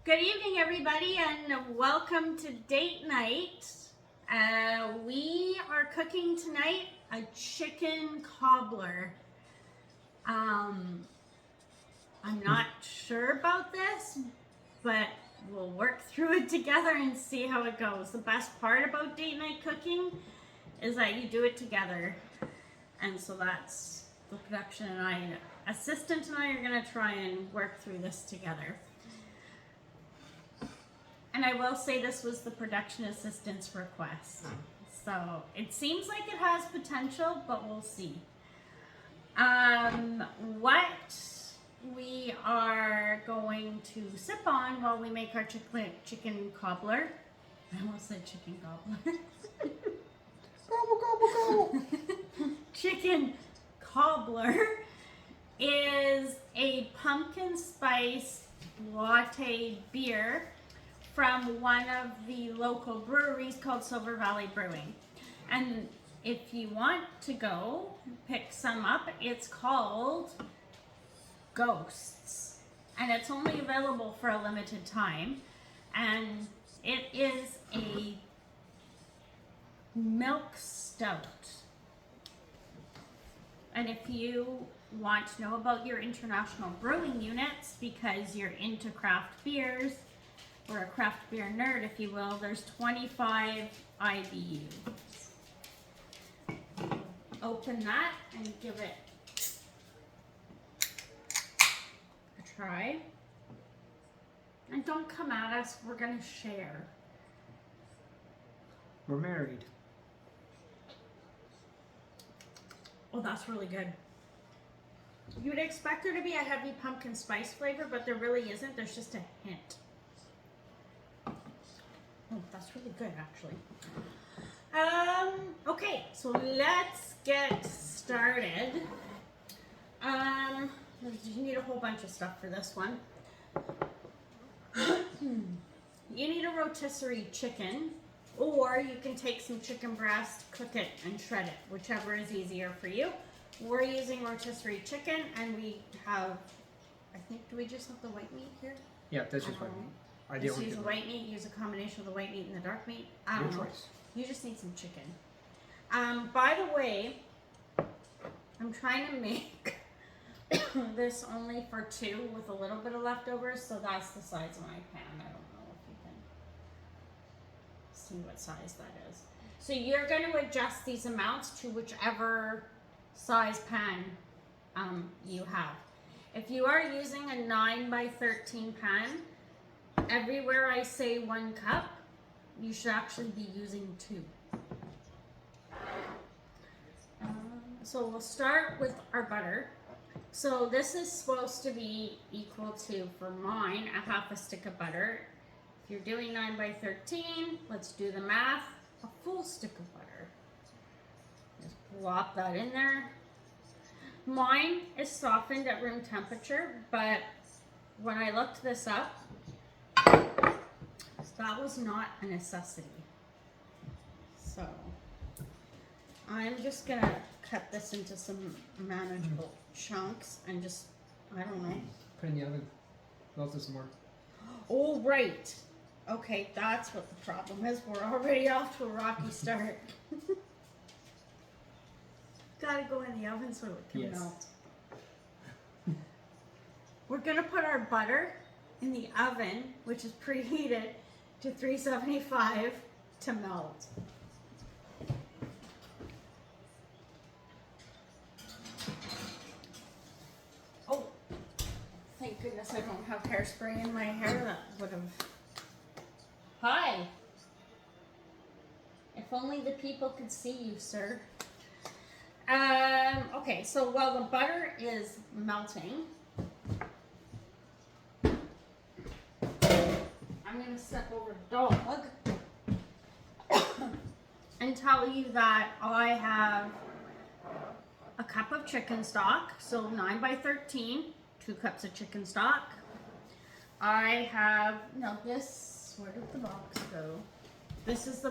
Good evening, everybody, and welcome to date night. We are cooking tonight a chicken cobbler. I'm not sure about this, but we'll work through it together and see how it goes. The best part about date night cooking is that you do it together. And so that's the production and assistant and I are going to try and work through this together. And I will say this was the production assistant's request. So it seems like it has potential, but we'll see. What we are going to sip on while we make our chicken cobbler. I almost said chicken gobbler. Gobble, gobble, gobble. Chicken cobbler is a pumpkin spice latte beer from one of the local breweries called Silver Valley Brewing. And if you want to go pick some up, it's called Ghosts. And it's only available for a limited time. And it is a milk stout. And if you want to know about your international brewing units because you're into craft beers, or a craft beer nerd, if you will, there's 25 IBUs. Open that and give it a try. And don't come at us, we're gonna share. We're married. Oh, that's really good. You would expect there to be a heavy pumpkin spice flavor, but there really isn't. There's just a hint. Oh, that's really good, actually. Okay, so let's get started. You need a whole bunch of stuff for this one. You need a rotisserie chicken, or you can take some chicken breast, cook it, and shred it, whichever is easier for you. We're using rotisserie chicken, and we have, I think, do we just have the white meat here? Yeah, that's just white meat. Just use the white meat, use a combination of the white meat and the dark meat. I don't know. Choice. You just need some chicken. By the way, I'm trying to make this only for two with a little bit of leftovers, so that's the size of my pan. I don't know if you can see what size that is. So you're going to adjust these amounts to whichever size pan you have. If you are using a 9x13 pan, everywhere I say 1 cup, you should actually be using 2. So we'll start with our butter. So this is supposed to be equal to, for mine, a half a stick of butter. If you're doing 9x13, let's do the math, a full stick of butter. Just plop that in there. Mine is softened at room temperature, but when I looked this up, that was not a necessity. So I'm just gonna cut this into some manageable chunks and just, I don't know. Put in the oven. Melt it some more. Oh, right. Okay, that's what the problem is. We're already off to a rocky start. Gotta go in the oven so it can melt. We're gonna put our butter in the oven, which is preheated to 375 to melt. Oh, thank goodness I don't have hairspray in my hair. That would have... Hi! If only the people could see you, sir. Okay, so while the butter is melting, I'm going to step over dog and tell you that I have a cup of chicken stock, so 9x13, 2 cups of chicken stock. I have, no, this, where did the box go? This is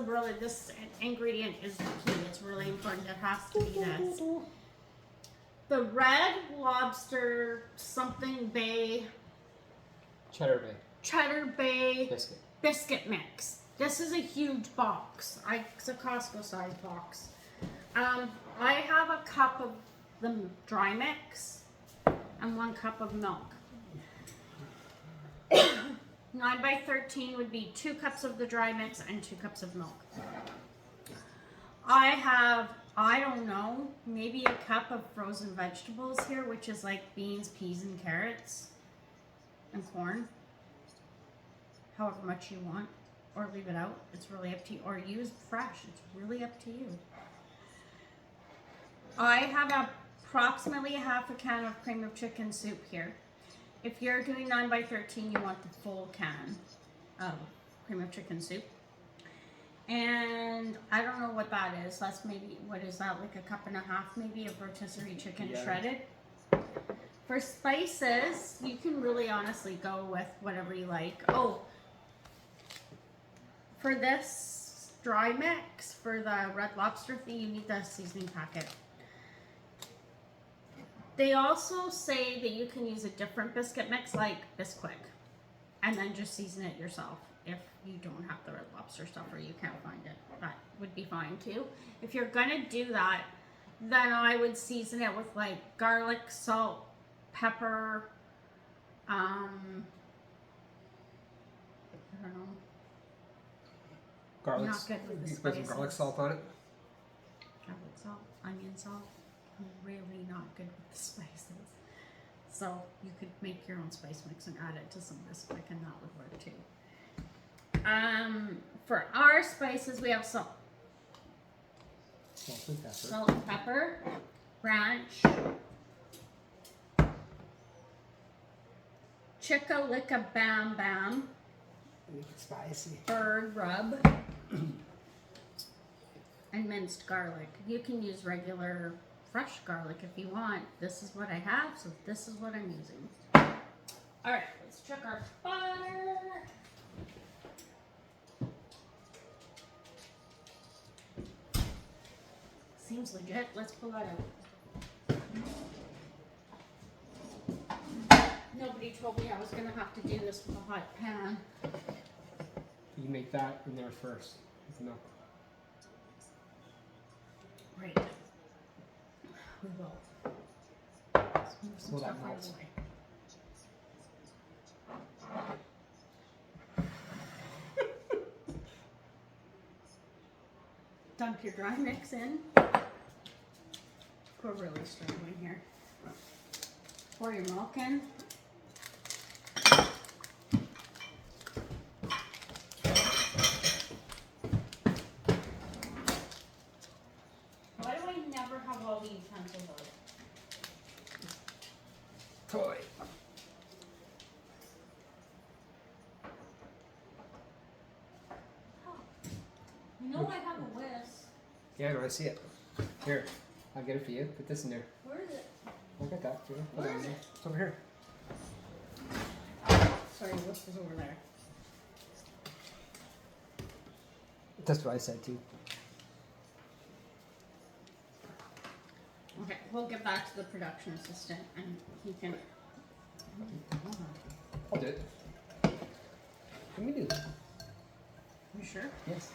this ingredient is the key. It's really important. It has to be this. The Red Lobster something bay Cheddar Bay. Cheddar Bay Biscuit. biscuit mix. This is a huge box. It's a Costco size box. I have a cup of the dry mix and 1 cup of milk. 9x13 would be 2 cups of the dry mix and 2 cups of milk. I have, I don't know, maybe a cup of frozen vegetables here, which is like beans, peas, and carrots, and corn. However much you want, or leave it out. It's really up to you. Or use fresh. It's really up to you. I have approximately half a can of cream of chicken soup here. If you're doing 9x13, you want the full can of cream of chicken soup. And I don't know what that is. That's maybe, what is that, like a cup and a half maybe of rotisserie chicken shredded. For spices, you can really honestly go with whatever you like. Oh, for this dry mix, for the Red Lobster thing, you need the seasoning packet. They also say that you can use a different biscuit mix like Bisquick and then just season it yourself if you don't have the Red Lobster stuff or you can't find it. That would be fine too. If you're gonna do that, then I would season it with like garlic, salt, pepper, I don't know. Garlic. Not good with the You put some spices. garlic salt on it. Garlic salt, onion salt. I'm really not good with the spices. So you could make your own spice mix and add it to some Bisquick and that would work too. For our spices, we have salt, Salt and pepper. ranch, Chicka Licka Bam Bam, Make it spicy. bird rub, and minced garlic. You can use regular fresh garlic if you want. This is what I have, so this is what I'm using. Alright, let's check our butter. Seems legit. Let's pull that out. Nobody told me I was going to have to do this with a hot pan. You make that in there first. With milk. Right. We will. Let's move some Well, that stuff out of melts. the way. Dump your dry mix in. We're really struggling here. Pour your milk in. Why do I never have all the utensils out? Toy. You know I have a whisk. Yeah, no, I see it. Here, I'll get it for you. Put this in there. Where is it? I'll get that for you. Put Where it is in it? there. It's over here. Sorry, whisk is over there. That's what I said too. Okay, we'll get back to the production assistant and he can. I'll do it. Let me do it. You sure? Yes.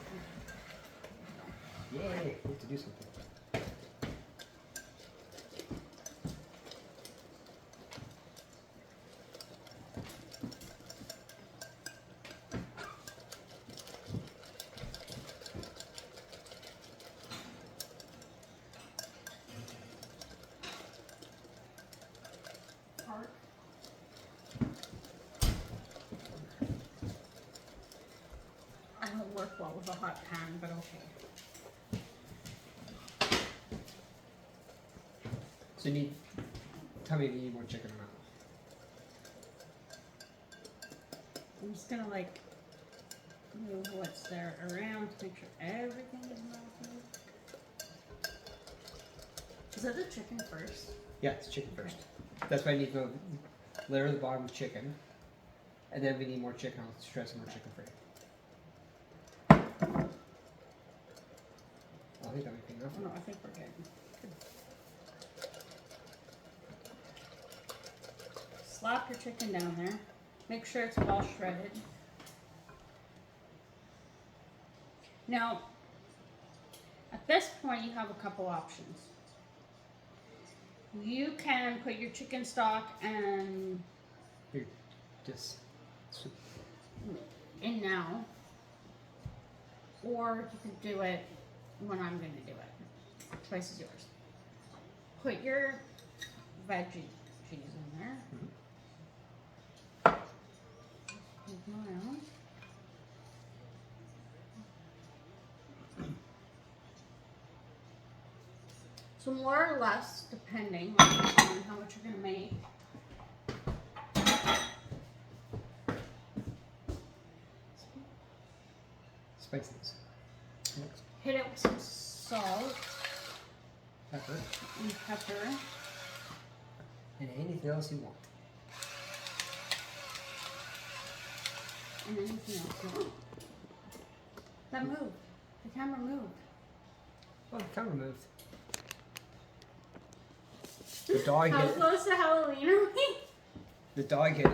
Yay, we have to do something. Part. I don't work well with a hot pan, but okay. So you need, tell me if you need more chicken or not. I'm just gonna like move what's there around to make sure everything is melted. Is that the chicken first? Yeah, it's chicken first. That's why I need to layer the bottom with chicken. And then we need more chicken. I'll shred some more chicken for you. I think that might be enough. Oh, no, I think we're good. Slap your chicken down there. Make sure it's well shredded. Now, at this point, you have a couple options. You can put your chicken stock and Just in now, or you can do it when I'm going to do it. Choice is yours. Put your veggie cheese in there. Move them around. So more or less, depending on how much you're going to make. spices. Hit it with some salt Pepper. and pepper. And anything else you want. And anything else you want. That moved. The camera moved. Oh, the camera moved. The dog How hit it. close to Halloween are we? The dog hit it.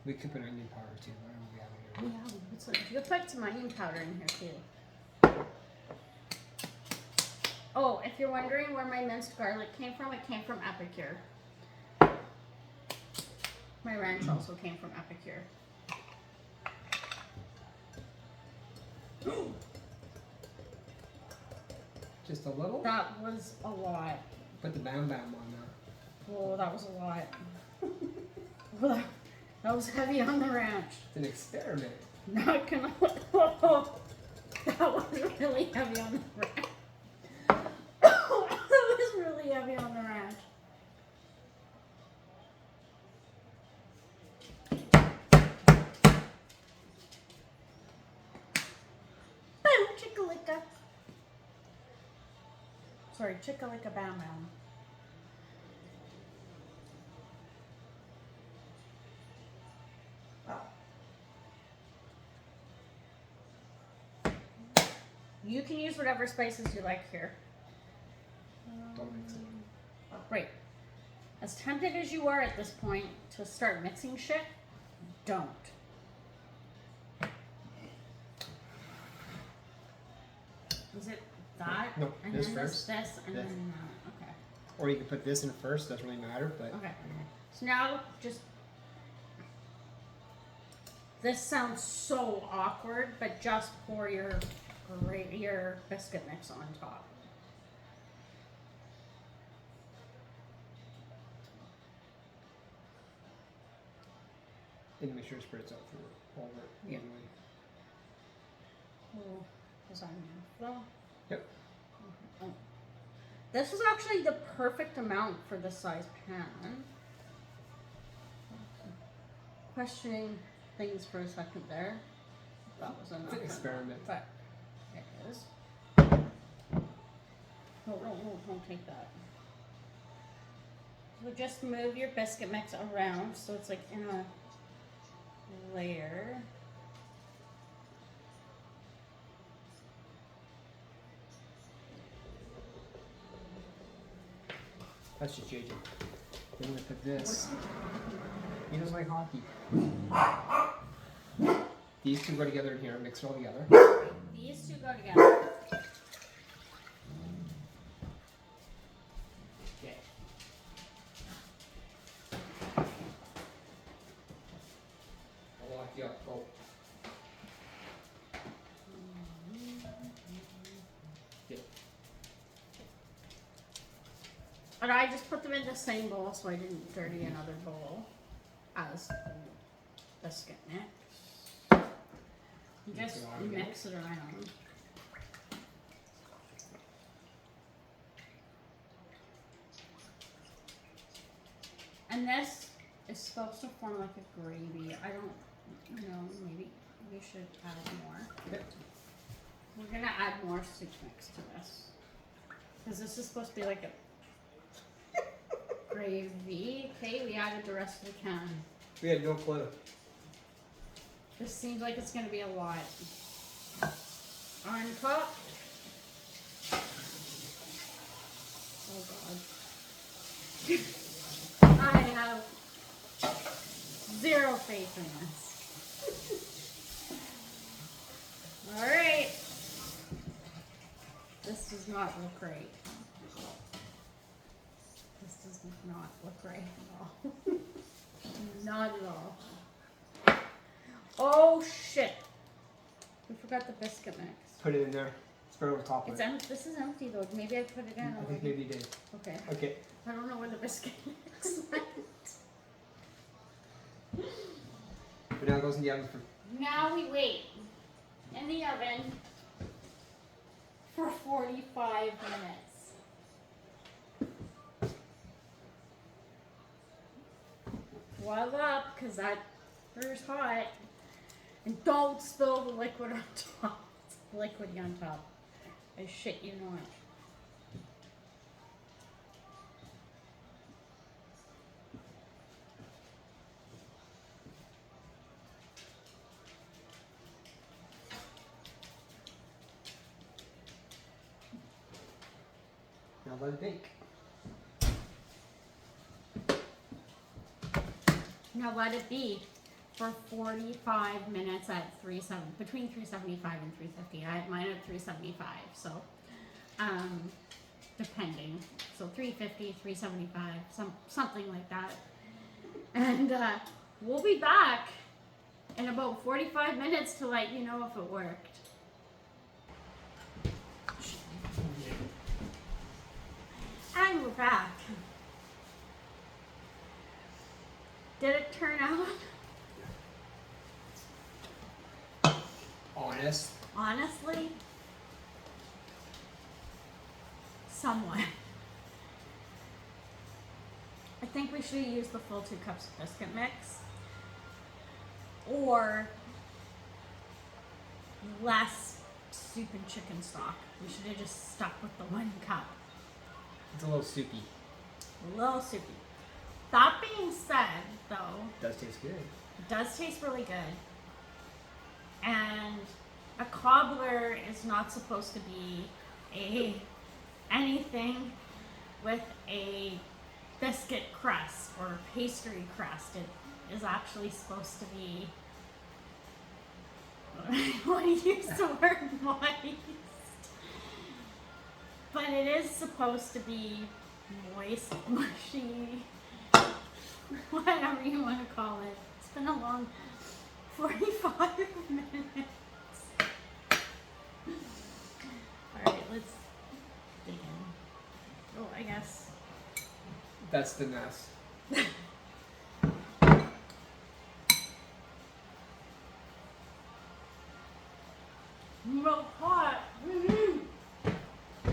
We could put onion powder too, but I don't know if we have it here. Yeah, you could put some onion powder in here too. Oh, if you're wondering where my minced garlic came from, it came from Epicure. My ranch also came from Epicure. Just a little? That was a lot. Put the bam bam on that. Oh, that was a lot. Well, that was heavy on the ranch. It's an experiment. Not gonna. Oh, that was really heavy on the ranch. That was really heavy on the ranch. Boom, chicka-licka. Sorry, chicka-licka bam bam. You can use whatever spices you like here. Don't mix it. Right. As tempted as you are at this point to start mixing shit, don't. Is it that? No, and this then first. this, and This. then that. Okay. Or you can put this in first, doesn't really matter, but Okay. So now just. This sounds so awkward, but just pour your biscuit mix on top. and make sure it spreads out through all of it. Yeah. evenly. Oh, is that enough? Yep. Oh. This is actually the perfect amount for this size pan. Questioning things for a second there. That was enough. It's an experiment. But it is. No, don't take that. So just move your biscuit mix around so it's like in a layer. That's just JJ. Then we're gonna put this. He doesn't like hockey. These two go together in here, mix it all together. These two go together. Okay. I'll lock you up. Oh. Yeah. And I just put them in the same bowl so I didn't dirty another bowl as the biscuit mix. Just mix it around. And this is supposed to form like a gravy. I don't know, maybe we should add more. Okay. We're gonna add more soup mix to this. Because this is supposed to be like a gravy. Okay, we added the rest of the can. We had no clue. This seems like it's gonna be a lot. on top. Oh God. I have zero faith in this. All right. This does not look great. This does not look right at all. Not at all. Oh shit. We forgot the biscuit mix. Put it in there. Spread over top of It's it. empty. This is empty though. Maybe I put it in. I think maybe you did. Okay. Okay. I don't know where the biscuit mix went. But now it goes in the oven for. Now we wait in the oven for 45 minutes. Boil up, because that burger's hot. And don't spill the liquid on top. It's liquidy on top. I shit you not. Now let it bake. Now let it be for 45 minutes at between 375 and 350. I had mine at 375, so depending. So 350, 375, something like that. And we'll be back in about 45 minutes to let you know if it worked. And we're back. Did it turn out? Honest. Honestly, somewhat. I think we should use the full 2 cups of biscuit mix. Or less soup and chicken stock. We should have just stuck with the 1 cup. It's a little soupy. A little soupy. That being said, though, It does taste good. it does taste really good. And a cobbler is not supposed to be anything with a biscuit crust or pastry crust. It is actually supposed to be, I want to use the word moist, but it is supposed to be moist, mushy, whatever you want to call it. It's been a long 45 minutes. Alright, let's dig in. Oh, I guess. That's the mess. Real hot. Mm-hmm.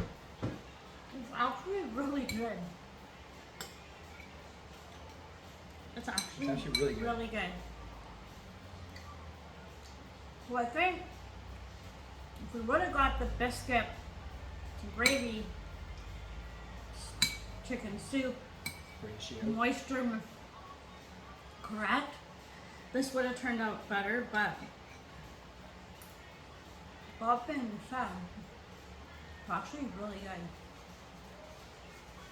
It's actually really good. It's actually really good. Really good. Well, I think if we would have got the biscuit gravy, chicken soup, Ratio. moisture correct, this would have turned out better, but all being said, it's actually really good.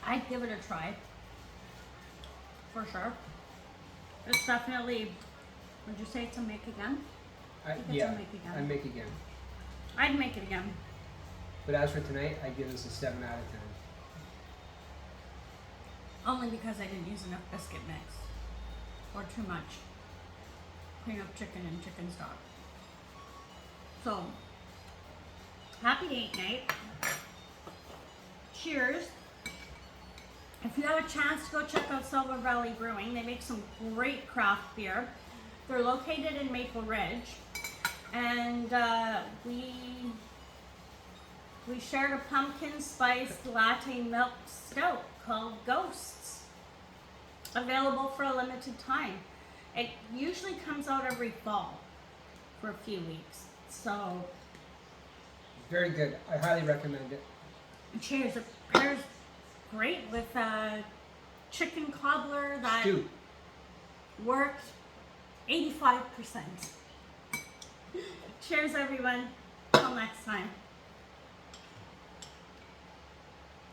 I'd give it a try, for sure. It's definitely, would you say it's a make again? It's Yeah, a make again. I make again. I'd make it again. But as for tonight, I give this a 7 out of 10. Only because I didn't use enough biscuit mix. Or too much cream of chicken and chicken stock. So, happy date night. Cheers. If you have a chance to go check out Silver Valley Brewing, they make some great craft beer. They're located in Maple Ridge. And we shared a pumpkin spiced latte milk stout called Ghosts. Available for a limited time. It usually comes out every fall for a few weeks. So, Very good. I highly recommend it. cheers. It pairs great with chicken cobbler that Stew. worked 85%. Cheers, everyone. Until next time.